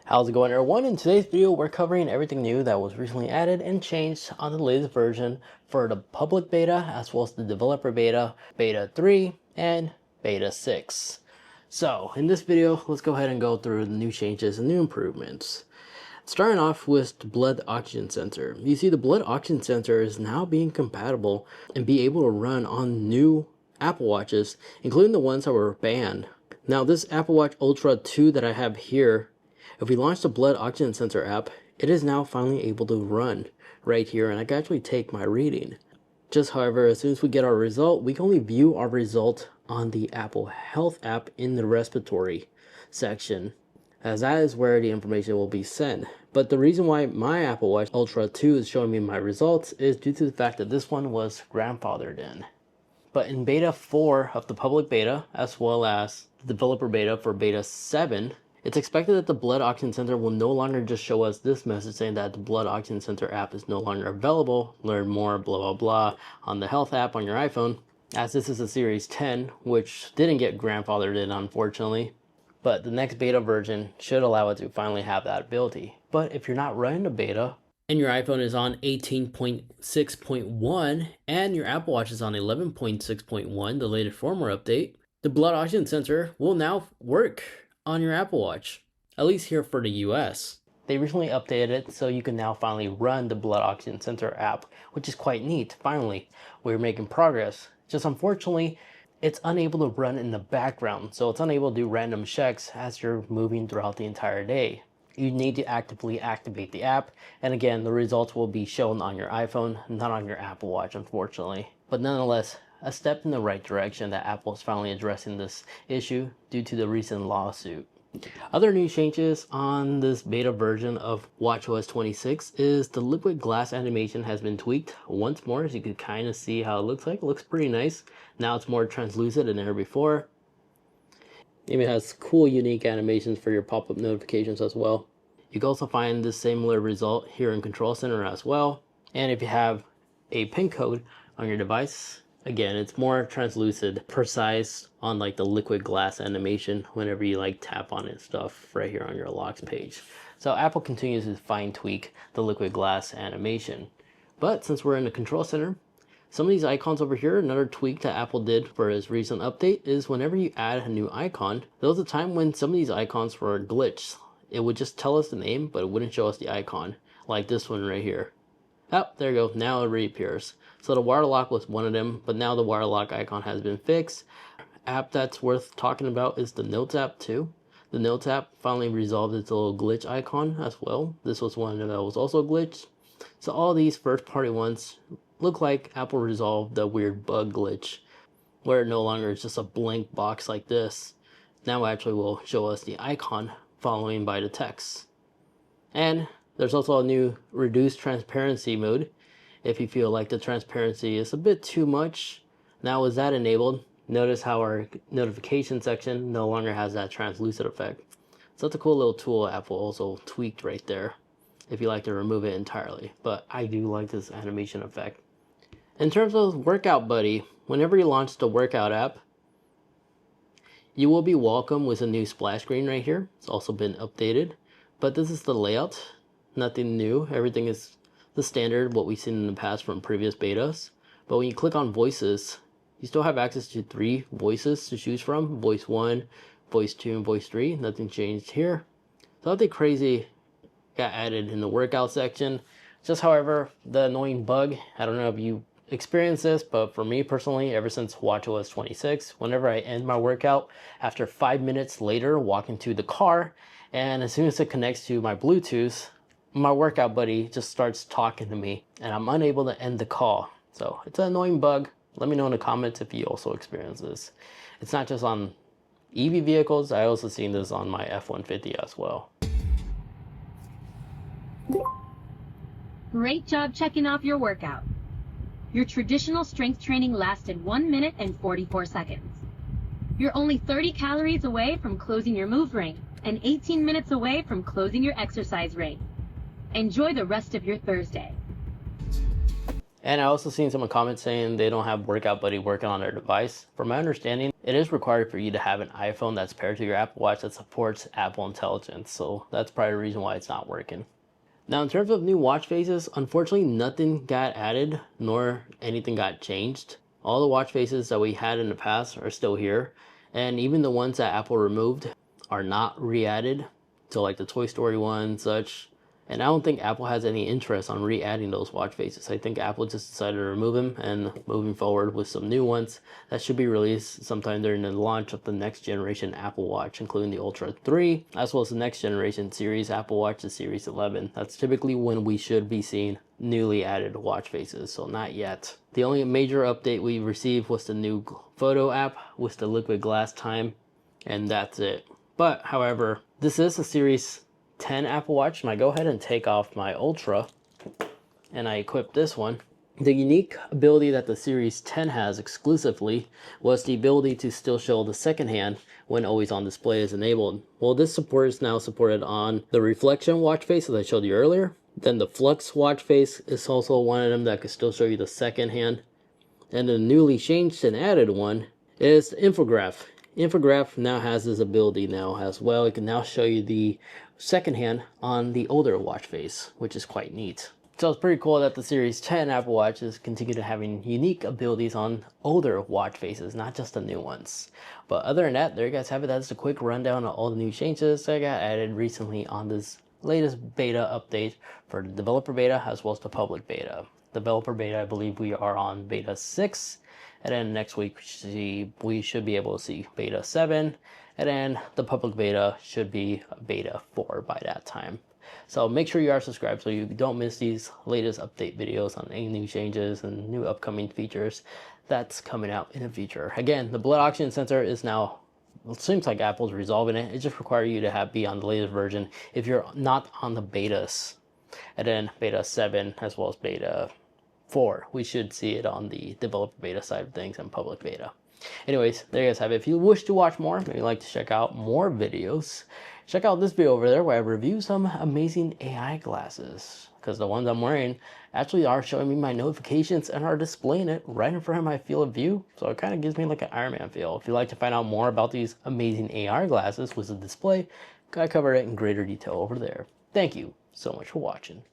How's it going, everyone? In today's video, we're covering everything new that was recently added and changed on the latest version for the public beta, as well as the developer beta, beta 3, and beta 6. So in this video, let's go ahead and go through the new changes and new improvements. Starting off with the blood oxygen sensor. You see the blood oxygen sensor is now being compatible and be able to run on new Apple Watches, including the ones that were banned. Now this Apple Watch Ultra 2 that I have here, if we launch the blood oxygen sensor app, it is now finally able to run right here, and I can actually take my reading. Just however, as soon as we get our result, we can only view our result on the Apple Health app in the respiratory section, as that is where the information will be sent. But the reason why my Apple Watch Ultra 2 is showing me my results is due to the fact that this one was grandfathered in. But in beta 4 of the public beta, as well as the developer beta for beta 7, it's expected that the blood oxygen sensor will no longer just show us this message saying that the blood oxygen sensor app is no longer available. Learn more, blah, blah, blah, on the health app on your iPhone, as this is a Series 10, which didn't get grandfathered in, unfortunately. But the next beta version should allow it to finally have that ability. But if you're not running the beta, and your iPhone is on 18.6.1 and your Apple Watch is on 11.6.1, the latest firmware update, the blood oxygen sensor will now work on your Apple Watch, at least here for the US. They recently updated it so you can now finally run the blood oxygen sensor app, which is quite neat. Finally, we're making progress. Just unfortunately, it's unable to run in the background, so it's unable to do random checks as you're moving throughout the entire day. You need to actively activate the app, and again, the results will be shown on your iPhone, not on your Apple Watch, unfortunately. But nonetheless, a step in the right direction that Apple is finally addressing this issue due to the recent lawsuit. Other new changes on this beta version of watchOS 26 is the liquid glass animation has been tweaked once more, as you can kind of see how it looks like. It looks pretty nice. Now it's more translucent than ever before. It has cool, unique animations for your pop-up notifications as well. You can also find the similar result here in Control Center as well. And if you have a PIN code on your device, again, it's more translucent, precise on like the liquid glass animation whenever you like tap on it and stuff right here on your locks page. So Apple continues to fine tweak the liquid glass animation. But since we're in the Control Center, some of these icons over here, another tweak that Apple did for its recent update is whenever you add a new icon, there was a time when some of these icons were glitched. It would just tell us the name, but it wouldn't show us the icon, like this one right here. Oh, there you go, now it reappears. So the water lock was one of them, but now the water lock icon has been fixed. App that's worth talking about is the Notes app too. The Notes app finally resolved its little glitch icon as well. This was one that was also glitched. So all these first party ones look like Apple resolved the weird bug glitch, where it no longer is just a blank box like this. Now it actually will show us the icon following by the text. And there's also a new reduced transparency mode. If you feel like the transparency is a bit too much, now with that enabled, notice how our notification section no longer has that translucent effect. So that's a cool little tool Apple also tweaked right there, if you like to remove it entirely. But I do like this animation effect. In terms of Workout Buddy, whenever you launch the Workout app, you will be welcomed with a new splash screen right here. It's also been updated, but this is the layout. Nothing new. Everything is the standard, what we've seen in the past from previous betas. But when you click on voices, you still have access to 3 voices to choose from. Voice 1, Voice 2, and Voice 3. Nothing changed here. So nothing crazy got added in the workout section. Just however, the annoying bug, I don't know if you experienced this, but for me personally, ever since watchOS 26, whenever I end my workout, after 5 minutes later, walk into the car, and as soon as it connects to my Bluetooth, my workout buddy just starts talking to me and I'm unable to end the call. So it's an annoying bug. Let me know in the comments if you also experience this. It's not just on EV vehicles, I also seen this on my F-150 as well. Great job checking off your workout. Your traditional strength training lasted 1 minute and 44 seconds. You're only 30 calories away from closing your move ring and 18 minutes away from closing your exercise ring. Enjoy the rest of your Thursday. And I also seen some comments saying they don't have Workout Buddy working on their device. From my understanding, it is required for you to have an iPhone that's paired to your Apple Watch that supports Apple Intelligence. So that's probably the reason why it's not working. Now, in terms of new watch faces, unfortunately, nothing got added nor anything got changed. All the watch faces that we had in the past are still here, and even the ones that Apple removed are not re-added. So like the Toy Story one, such. And I don't think Apple has any interest on re-adding those watch faces. I think Apple just decided to remove them and moving forward with some new ones that should be released sometime during the launch of the next generation Apple Watch, including the Ultra 3, as well as the next generation series Apple Watch, the Series 11. That's typically when we should be seeing newly added watch faces, so not yet. The only major update we received was the new photo app with the liquid glass time, and that's it. But, however, this is a Series 10 Apple Watch, and I go ahead and take off my Ultra and I equip this one. The unique ability that the Series 10 has exclusively was the ability to still show the second hand when always on display is enabled. Well, this support is now supported on the reflection watch face that I showed you earlier. Then the flux watch face is also one of them that can still show you the second hand. And the newly changed and added one is the infograph. Infograph now has this ability now as well. It can now show you the second hand on the older watch face, which is quite neat. So it's pretty cool that the Series 10 Apple Watches continue to having unique abilities on older watch faces, not just the new ones. But other than that, there you guys have it. That's a quick rundown of all the new changes that got added recently on this latest beta update for the developer beta as well as the public beta. Developer beta, I believe we are on beta 6. And then next week we should be able to see beta 7. And then the public beta should be beta 4 by that time. So make sure you are subscribed so you don't miss these latest update videos on any new changes and new upcoming features that's coming out in the future. Again, the blood oxygen sensor is now, it seems like Apple's resolving it. It just requires you to be on the latest version if you're not on the betas. And then beta 7 as well as beta 4. We should see it on the developer beta side of things and public beta. Anyways, there you guys have it. If you wish to watch more, maybe like to check out more videos, check out this video over there where I review some amazing AI glasses. Because the ones I'm wearing actually are showing me my notifications and are displaying it right in front of my field of view. So it kind of gives me like an Iron Man feel. If you'd like to find out more about these amazing AR glasses with the display, I cover it in greater detail over there. Thank you so much for watching.